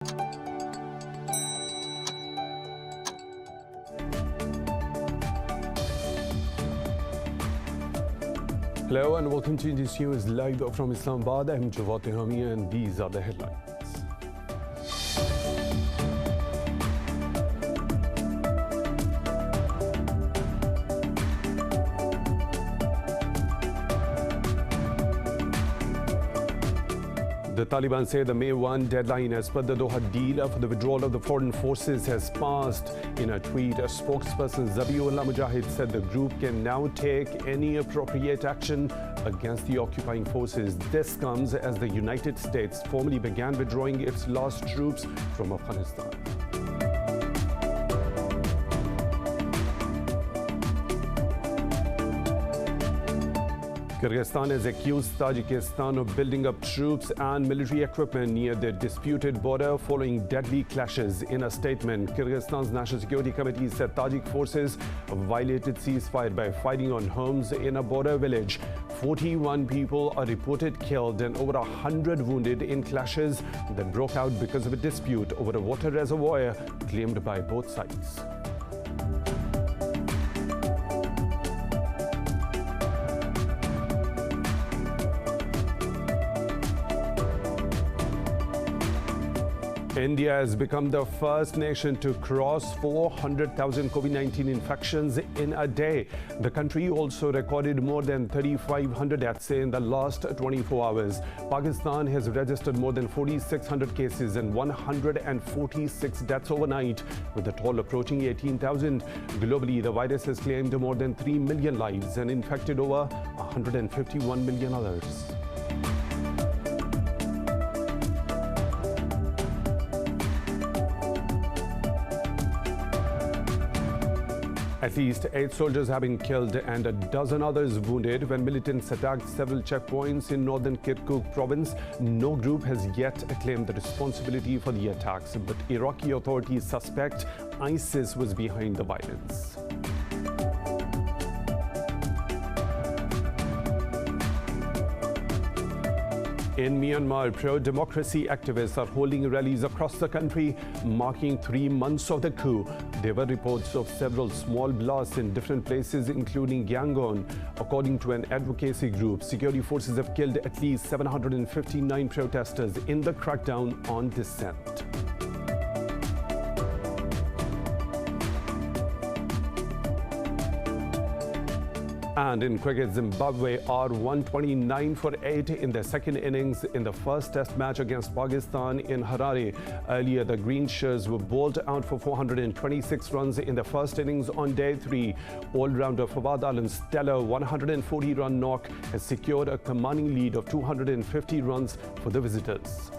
Hello and welcome to Indus News live from Islamabad. I'm Jawad Tehami and these are the headlines. The Taliban say the May 1 deadline as per the Doha deal for the withdrawal of the foreign forces has passed. In a tweet, a spokesperson Zabiullah Mujahid said the group can now take any appropriate action against the occupying forces. This comes as the United States formally began withdrawing its last troops from Afghanistan. Kyrgyzstan has accused Tajikistan of building up troops and military equipment near the disputed border following deadly clashes. In a statement, Kyrgyzstan's National Security Committee said Tajik forces violated ceasefire by firing on homes in a border village. 41 people are reported killed and over 100 wounded in clashes that broke out because of a dispute over a water reservoir claimed by both sides. India has become the first nation to cross 400,000 COVID-19 infections in a day. The country also recorded more than 3,500 deaths in the last 24 hours. Pakistan has registered more than 4,600 cases and 146 deaths overnight, with the toll approaching 18,000. Globally, the virus has claimed more than 3 million lives and infected over 151 million others. At least 8 soldiers have been killed and a dozen others wounded when militants attacked several checkpoints in northern Kirkuk province. No group has yet claimed the responsibility for the attacks, but Iraqi authorities suspect ISIS was behind the violence. In Myanmar, pro-democracy activists are holding rallies across the country, marking 3 months of the coup. There were reports of several small blasts in different places, including Yangon. According to an advocacy group, security forces have killed at least 759 protesters in the crackdown on dissent. And in cricket, Zimbabwe are 129 for 8 in their second innings in the first test match against Pakistan in Harare. Earlier, the Green Shirts were bowled out for 426 runs in the first innings on day 3. All-rounder Fawad Alam's stellar 140-run knock has secured a commanding lead of 250 runs for the visitors.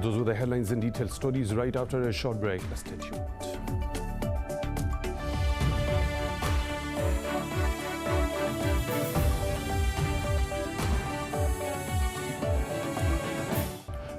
Those were the headlines and detailed stories right after a short break. Stay tuned.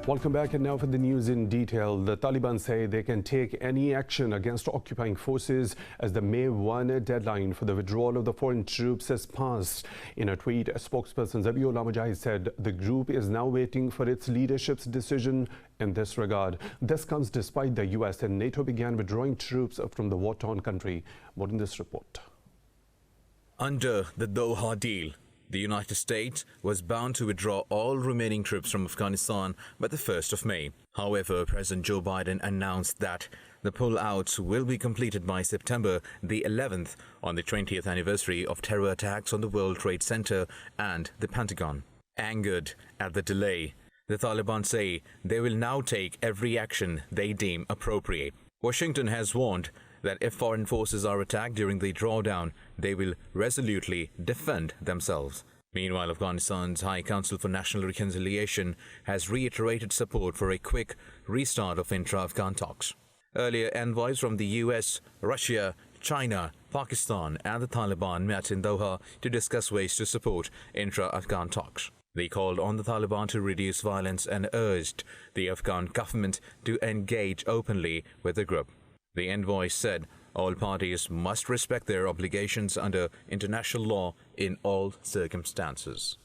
Welcome back, and now for the news in detail. The Taliban say they can take any action against occupying forces as the May 1 deadline for the withdrawal of the foreign troops has passed. In a tweet, a spokesperson Zabiullah Mujahid said the group is now waiting for its leadership's decision in this regard. This comes despite the US and NATO began withdrawing troops from the war-torn country. More in this report. Under the Doha deal, the United States was bound to withdraw all remaining troops from Afghanistan by the 1st of May. However, President Joe Biden announced that the pullouts will be completed by September the 11th, on the 20th anniversary of terror attacks on the World Trade Center and the Pentagon. Angered at the delay, the Taliban say they will now take every action they deem appropriate. Washington has warned that if foreign forces are attacked during the drawdown, they will resolutely defend themselves. Meanwhile, Afghanistan's High Council for National Reconciliation has reiterated support for a quick restart of intra-Afghan talks. Earlier, envoys from the US, Russia, China, Pakistan and the Taliban met in Doha to discuss ways to support intra-Afghan talks. They called on the Taliban to reduce violence and urged the Afghan government to engage openly with the group. The envoy said all parties must respect their obligations under international law in all circumstances.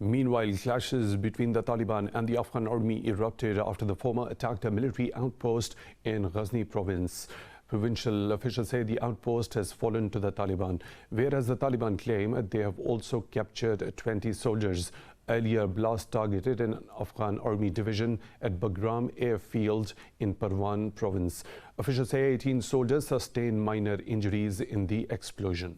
Meanwhile, clashes between the Taliban and the Afghan army erupted after the former attacked a military outpost in Ghazni province. Provincial officials say the outpost has fallen to the Taliban, whereas the Taliban claim they have also captured 20 soldiers. Earlier, blast targeted an Afghan army division at Bagram airfield in Parwan province. Officials say 18 soldiers sustained minor injuries in the explosion.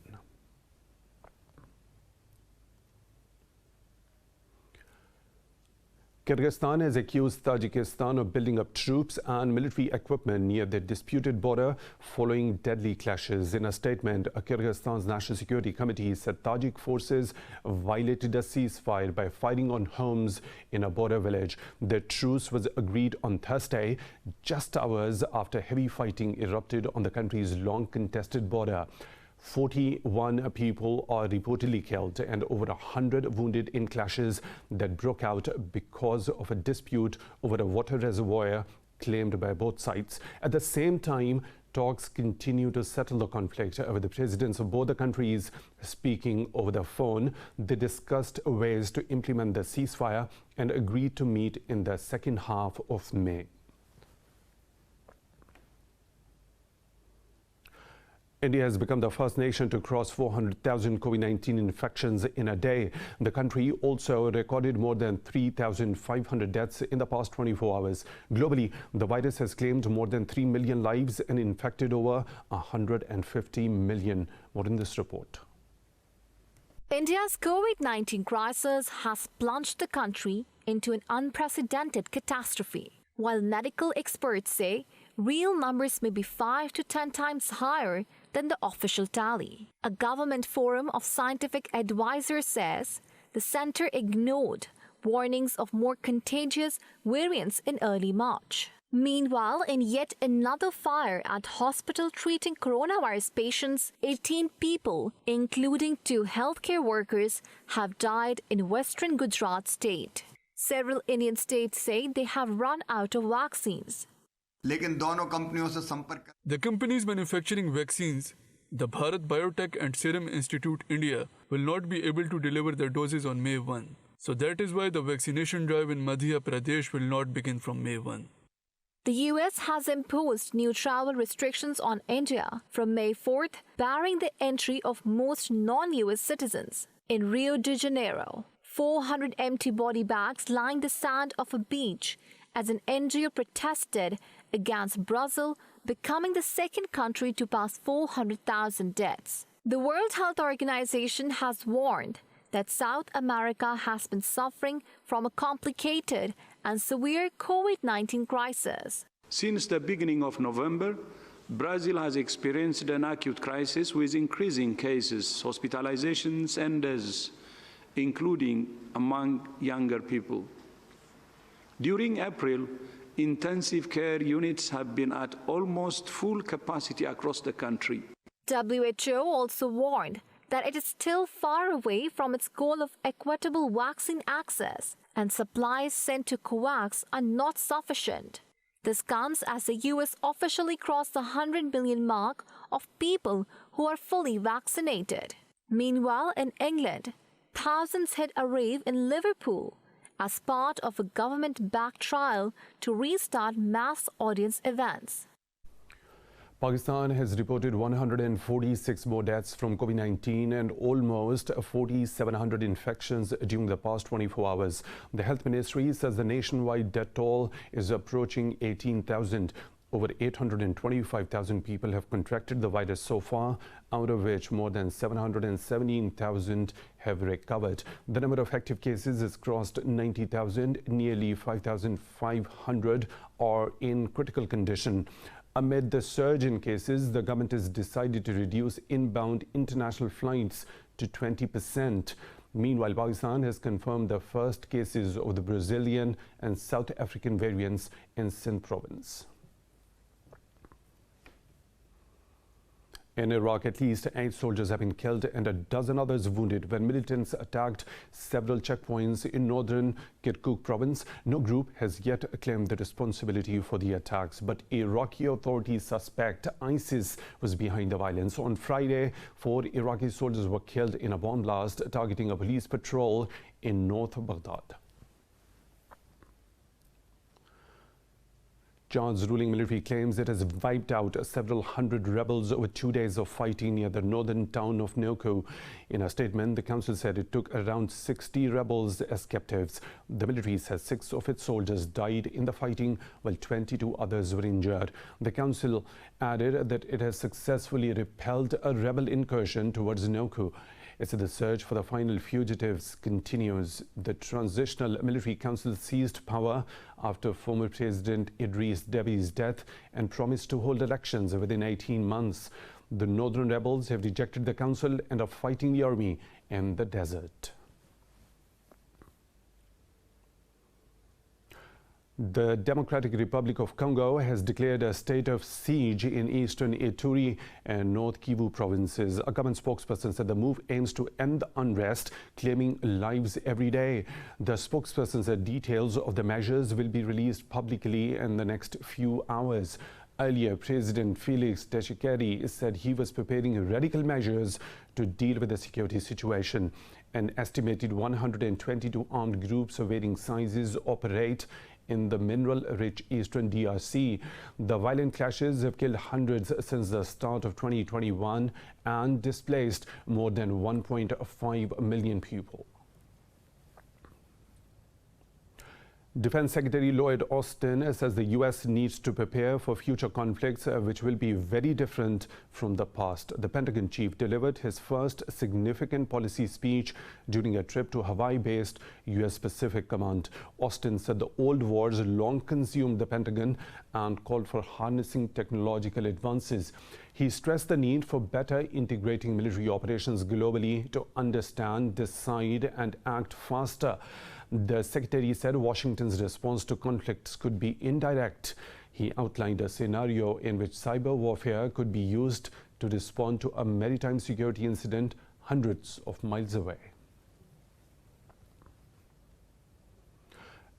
Kyrgyzstan has accused Tajikistan of building up troops and military equipment near the disputed border following deadly clashes. In a statement, Kyrgyzstan's National Security Committee said Tajik forces violated a ceasefire by firing on homes in a border village. The truce was agreed on Thursday, just hours after heavy fighting erupted on the country's long contested border. 41 people are reportedly killed and over 100 wounded in clashes that broke out because of a dispute over a water reservoir claimed by both sides. At the same time, talks continue to settle the conflict with the presidents of both the countries speaking over the phone. They discussed ways to implement the ceasefire and agreed to meet in the second half of May. India has become the first nation to cross 400,000 COVID-19 infections in a day. The country also recorded more than 3,500 deaths in the past 24 hours. Globally, the virus has claimed more than 3 million lives and infected over 150 million. More in this report. India's COVID-19 crisis has plunged the country into an unprecedented catastrophe. While medical experts say real numbers may be 5 to 10 times higher than the official tally. A government forum of scientific advisors says the center ignored warnings of more contagious variants in early March. Meanwhile, in yet another fire at hospital treating coronavirus patients, 18 people, including 2 healthcare workers, have died in western Gujarat state. Several Indian states say they have run out of vaccines. The companies manufacturing vaccines, the Bharat Biotech and Serum Institute India, will not be able to deliver their doses on May 1. So that is why the vaccination drive in Madhya Pradesh will not begin from May 1. The US has imposed new travel restrictions on India from May 4th, barring the entry of most non-US citizens. In Rio de Janeiro, 400 empty body bags lined the sand of a beach as an NGO protested against Brazil becoming the second country to pass 400,000 deaths. The World Health Organization has warned that South America has been suffering from a complicated and severe COVID-19 crisis. Since the beginning of November, Brazil has experienced an acute crisis with increasing cases, hospitalizations, and deaths, including among younger people. During April, intensive care units have been at almost full capacity across the country. WHO also warned that it is still far away from its goal of equitable vaccine access, and supplies sent to COVAX are not sufficient. This comes as the US officially crossed the 100 million mark of people who are fully vaccinated. Meanwhile, in England, thousands hit a rave in Liverpool as part of a government-backed trial to restart mass audience events. Pakistan has reported 146 more deaths from COVID-19 and almost 4,700 infections during the past 24 hours. The Health Ministry says the nationwide death toll is approaching 18,000. Over 825,000 people have contracted the virus so far, out of which more than 717,000 have recovered. The number of active cases has crossed 90,000. Nearly 5,500 are in critical condition. Amid the surge in cases, the government has decided to reduce inbound international flights to 20%. Meanwhile, Pakistan has confirmed the first cases of the Brazilian and South African variants in Sindh province. In Iraq, at least 8 soldiers have been killed and a dozen others wounded when militants attacked several checkpoints in northern Kirkuk province. No group has yet claimed the responsibility for the attacks, but Iraqi authorities suspect ISIS was behind the violence. On Friday, 4 Iraqi soldiers were killed in a bomb blast targeting a police patrol in North Baghdad. Chad's ruling military claims it has wiped out several hundred rebels over 2 days of fighting near the northern town of Noko. In a statement, the council said it took around 60 rebels as captives. The military says 6 of its soldiers died in the fighting, while 22 others were injured. The council added that it has successfully repelled a rebel incursion towards Noko. It said the search for the final fugitives continues. The Transitional Military Council seized power after former President Idris Deby's death and promised to hold elections within 18 months. The northern rebels have rejected the council and are fighting the army in the desert. The Democratic Republic of Congo has declared a state of siege in eastern Ituri and North Kivu provinces. A government spokesperson said the move aims to end the unrest, claiming lives every day. The spokesperson said details of the measures will be released publicly in the next few hours. Earlier, President Felix Tshisekedi said he was preparing radical measures to deal with the security situation. An estimated 122 armed groups of varying sizes operate in the mineral-rich eastern DRC. The violent clashes have killed hundreds since the start of 2021 and displaced more than 1.5 million people. Defense Secretary Lloyd Austin says the U.S. needs to prepare for future conflicts which will be very different from the past. The Pentagon chief delivered his first significant policy speech during a trip to Hawaii-based U.S. Pacific Command. Austin said the old wars long consumed the Pentagon and called for harnessing technological advances. He stressed the need for better integrating military operations globally to understand, decide, and act faster. The secretary said Washington's response to conflicts could be indirect. He outlined a scenario in which cyber warfare could be used to respond to a maritime security incident hundreds of miles away.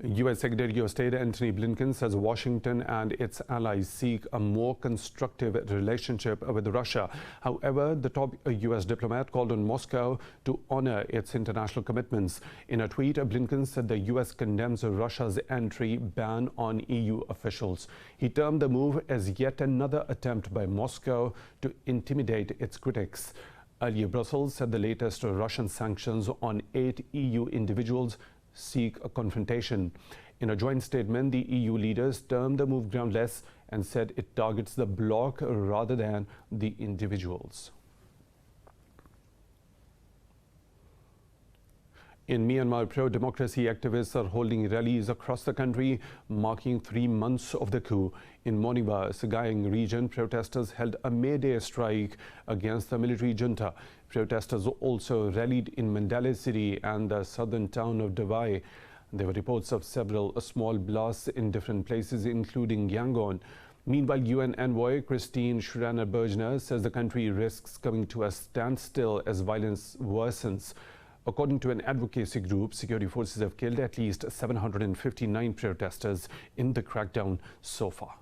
U.S. Secretary of State Antony Blinken says Washington and its allies seek a more constructive relationship with Russia. However, the top U.S. diplomat called on Moscow to honor its international commitments. In a tweet, Blinken said the U.S. condemns Russia's entry ban on EU officials. He termed the move as yet another attempt by Moscow to intimidate its critics. Earlier, Brussels said the latest Russian sanctions on 8 EU individuals seek a confrontation. In a joint statement, the EU leaders termed the move groundless and said it targets the bloc rather than the individuals. In Myanmar, pro-democracy activists are holding rallies across the country, marking 3 months of the coup. In Moniba, Sagaing region, protesters held a May Day strike against the military junta. Protesters also rallied in Mandalay city and the southern town of Davai. There were reports of several small blasts in different places, including Yangon. Meanwhile, UN envoy Christine Schraner-Bergner says the country risks coming to a standstill as violence worsens. According to an advocacy group, security forces have killed at least 759 protesters in the crackdown so far.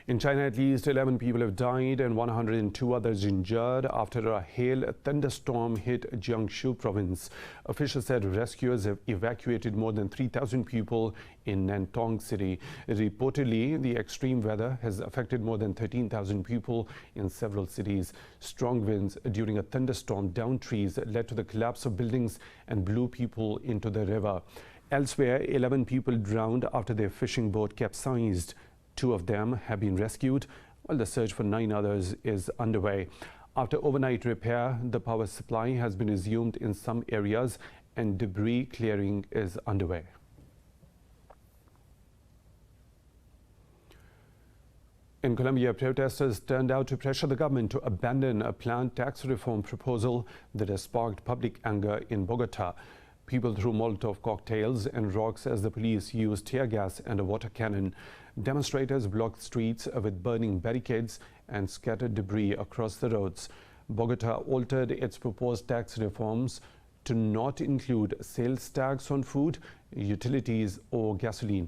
In China, at least 11 people have died and 102 others injured after a hail thunderstorm hit Jiangsu province. Officials said rescuers have evacuated more than 3,000 people in Nantong city. Reportedly, the extreme weather has affected more than 13,000 people in several cities. Strong winds during a thunderstorm downed trees led to the collapse of buildings and blew people into the river. Elsewhere, 11 people drowned after their fishing boat capsized. 2 of them have been rescued, while the search for 9 others is underway. After overnight repair, the power supply has been resumed in some areas and debris clearing is underway. In Colombia, protesters turned out to pressure the government to abandon a planned tax reform proposal that has sparked public anger in Bogota. People threw Molotov cocktails and rocks as the police used tear gas and a water cannon. Demonstrators blocked streets with burning barricades and scattered debris across the roads. Bogota altered its proposed tax reforms to not include sales tax on food, utilities or gasoline.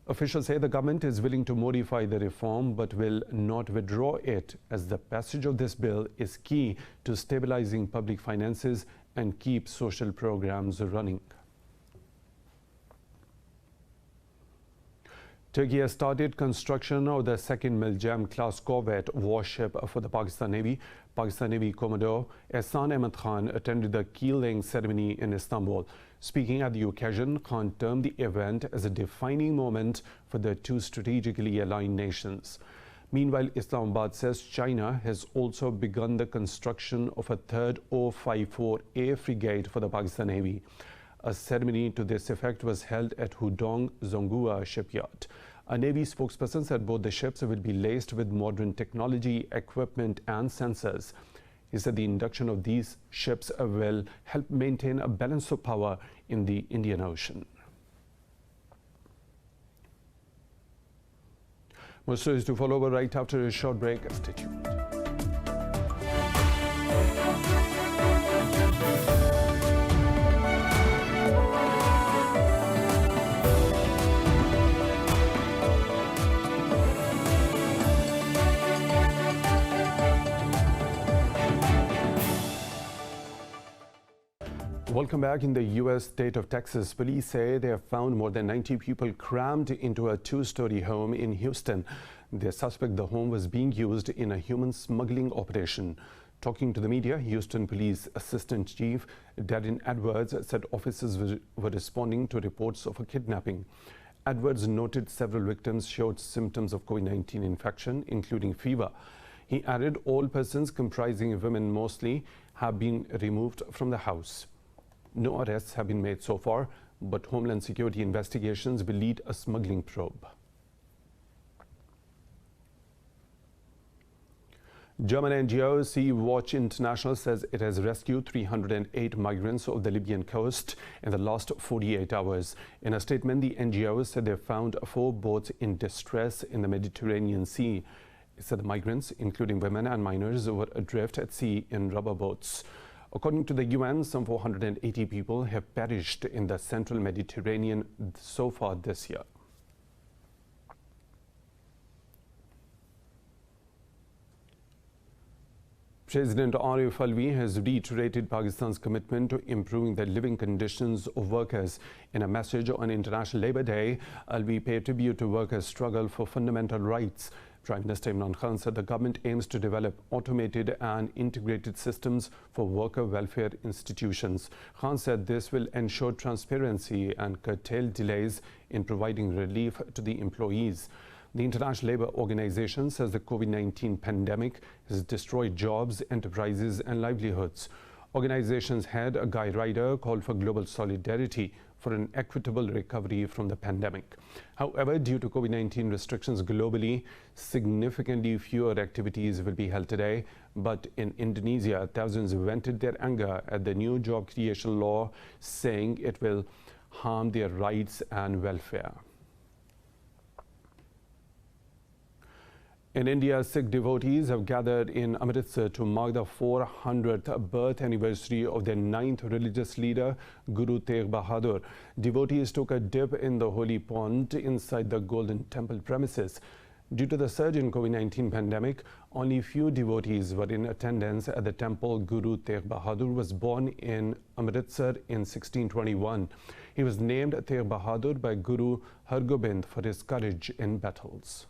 Officials say the government is willing to modify the reform but will not withdraw it, as the passage of this bill is key to stabilizing public finances and keep social programs running. Turkey has started construction of the second Miljam-class corvette warship for the Pakistan Navy. Pakistan Navy Commodore Ehsan Ahmed Khan attended the keel-laying ceremony in Istanbul. Speaking at the occasion, Khan termed the event as a defining moment for the two strategically aligned nations. Meanwhile, Islamabad says China has also begun the construction of a third O-54A frigate for the Pakistan Navy. A ceremony to this effect was held at Hudong Zonghua shipyard. A Navy spokesperson said both the ships will be laced with modern technology, equipment and sensors. He said the induction of these ships will help maintain a balance of power in the Indian Ocean. More stories to follow right after a short break. Stay tuned. Welcome back. In the U.S. state of Texas, police say they have found more than 90 people crammed into a two-story home in Houston. They suspect the home was being used in a human smuggling operation. Talking to the media, Houston Police Assistant Chief Darren Edwards said officers were responding to reports of a kidnapping. Edwards noted several victims showed symptoms of COVID-19 infection, including fever. He added all persons, comprising women mostly, have been removed from the house. No arrests have been made so far, but Homeland Security investigations will lead a smuggling probe. German NGO Sea Watch International says it has rescued 308 migrants off the Libyan coast in the last 48 hours. In a statement, the NGO said they found 4 boats in distress in the Mediterranean Sea. It said the migrants, including women and minors, were adrift at sea in rubber boats. According to the UN, some 480 people have perished in the central Mediterranean so far this year. President Arif Alvi has reiterated Pakistan's commitment to improving the living conditions of workers. In a message on International Labour Day, Alvi paid tribute to workers' struggle for fundamental rights. Prime Minister Imran Khan said the government aims to develop automated and integrated systems for worker welfare institutions. Khan said this will ensure transparency and curtail delays in providing relief to the employees. The International Labour Organization says the COVID-19 pandemic has destroyed jobs, enterprises and livelihoods. Organization's head, Guy Ryder, called for global solidarity for an equitable recovery from the pandemic. However, due to COVID-19 restrictions globally, significantly fewer activities will be held today. But in Indonesia, thousands vented their anger at the new job creation law, saying it will harm their rights and welfare. In India, Sikh devotees have gathered in Amritsar to mark the 400th birth anniversary of their 9th religious leader, Guru Tegh Bahadur. Devotees took a dip in the holy pond inside the Golden Temple premises. Due to the surge in COVID-19 pandemic, only few devotees were in attendance at the temple. Guru Tegh Bahadur was born in Amritsar in 1621. He was named Tegh Bahadur by Guru Hargobind for his courage in battles.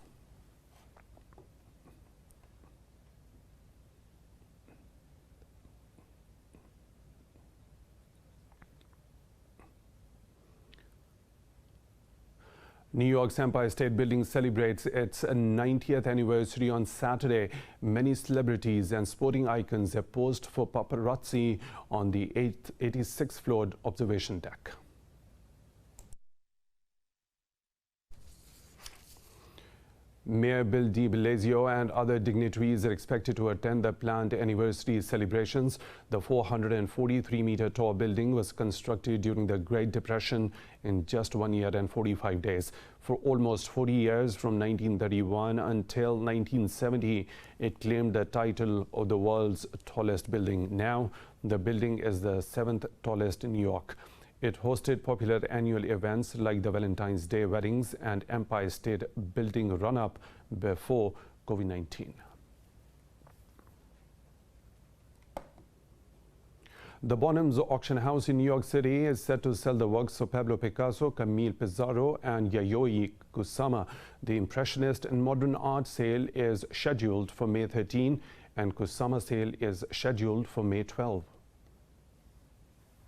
New York's Empire State Building celebrates its 90th anniversary on Saturday. Many celebrities and sporting icons have posed for paparazzi on the 86th floor observation deck. Mayor Bill de Blasio and other dignitaries are expected to attend the planned anniversary celebrations. The 443-meter tall building was constructed during the Great Depression in just 1 year and 45 days. For almost 40 years, from 1931 until 1970, it claimed the title of the world's tallest building. Now, the building is the 7th tallest in New York. It hosted popular annual events like the Valentine's Day weddings and Empire State Building run-up before COVID-19. The Bonhams Auction House in New York City is set to sell the works of Pablo Picasso, Camille Pissarro and Yayoi Kusama. The Impressionist and Modern Art sale is scheduled for May 13 and Kusama sale is scheduled for May 12.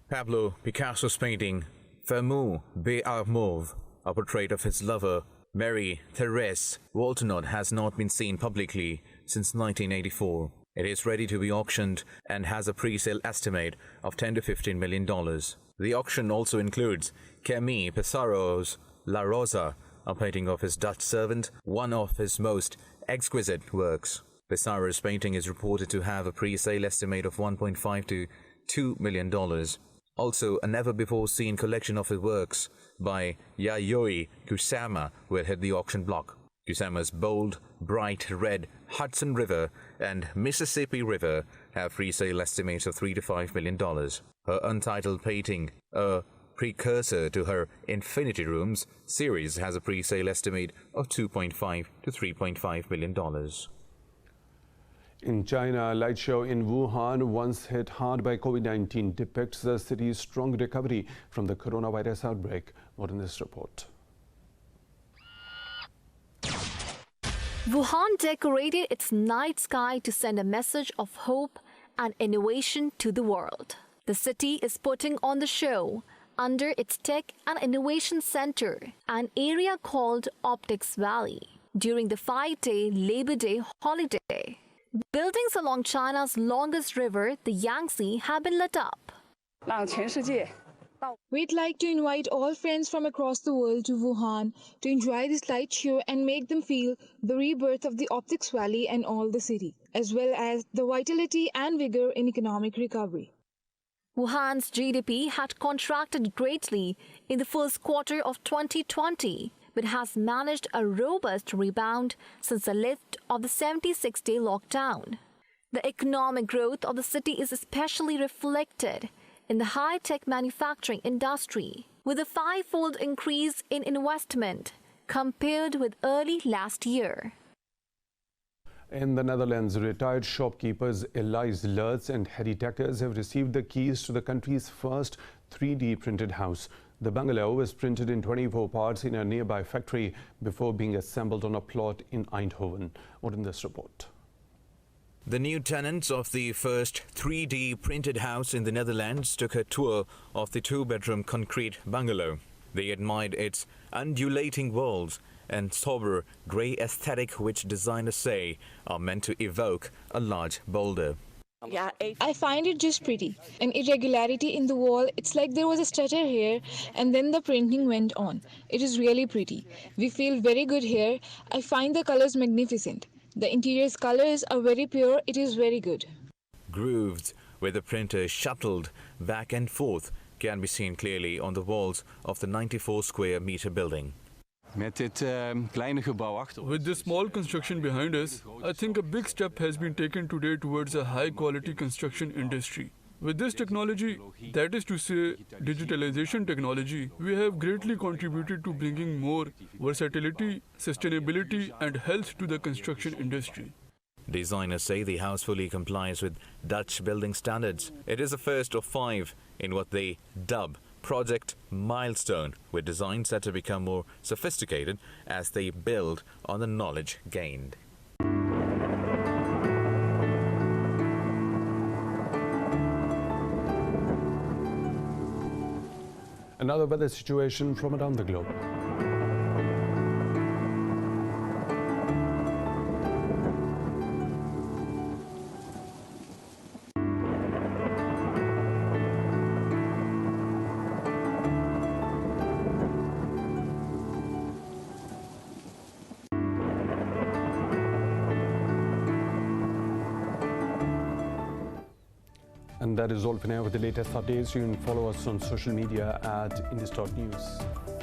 Pablo Picasso's painting Fermou Be'Armov, a portrait of his lover, Mary Therese Waltenot, has not been seen publicly since 1984. It is ready to be auctioned and has a pre-sale estimate of $10 to $15 million. The auction also includes Camille Pissarro's La Rosa, a painting of his Dutch servant, one of his most exquisite works. Pissarro's painting is reported to have a pre-sale estimate of $1.5 to $2 million. Also, a never-before-seen collection of his works by Yayoi Kusama will hit the auction block. Kusama's bold, bright red Hudson River and Mississippi River have pre-sale estimates of $3 to $5 million. Her untitled painting, a precursor to her Infinity Rooms series, has a pre-sale estimate of $2.5 to $3.5 million. In China, a light show in Wuhan, once hit hard by COVID-19, depicts the city's strong recovery from the coronavirus outbreak. More in this report. Wuhan decorated its night sky to send a message of hope and innovation to the world. The city is putting on the show under its Tech and Innovation Center, an area called Optics Valley, during the 5-day Labor Day holiday. Buildings along China's longest river, the Yangtze, have been lit up. We'd like to invite all friends from across the world to Wuhan to enjoy this light show and make them feel the rebirth of the Optics Valley and all the city, as well as the vitality and vigor in economic recovery. Wuhan's GDP had contracted greatly in the first quarter of 2020, but has managed a robust rebound since the lift of the 76-day lockdown. The economic growth of the city is especially reflected in the high-tech manufacturing industry, with a 5-fold increase in investment compared with early last year. In the Netherlands, retired shopkeepers Elise Lutz and Harry Dekkers have received the keys to the country's first 3D printed house. The bungalow was printed in 24 parts in a nearby factory before being assembled on a plot in Eindhoven. What in this report? The new tenants of the first 3D printed house in the Netherlands took a tour of the 2-bedroom concrete bungalow. They admired its undulating walls and sober grey aesthetic, which designers say are meant to evoke a large boulder. I find it just pretty. An irregularity in the wall, it's like there was a stutter here and then the printing went on. It is really pretty. We feel very good here. I find the colors magnificent. The interior's colors are very pure. It is very good. Grooves where the printer shuttled back and forth can be seen clearly on the walls of the 94 square meter building. With this small construction behind us, I think a big step has been taken today towards a high-quality construction industry. With this technology, that is to say, digitalization technology, we have greatly contributed to bringing more versatility, sustainability, and health to the construction industry. Designers say the house fully complies with Dutch building standards. It is the first of 5 in what they dub Project Milestone, with designs set to become more sophisticated as they build on the knowledge gained. Another weather situation from around the globe. And that is all for now. With the latest updates, you can follow us on social media at indus.news.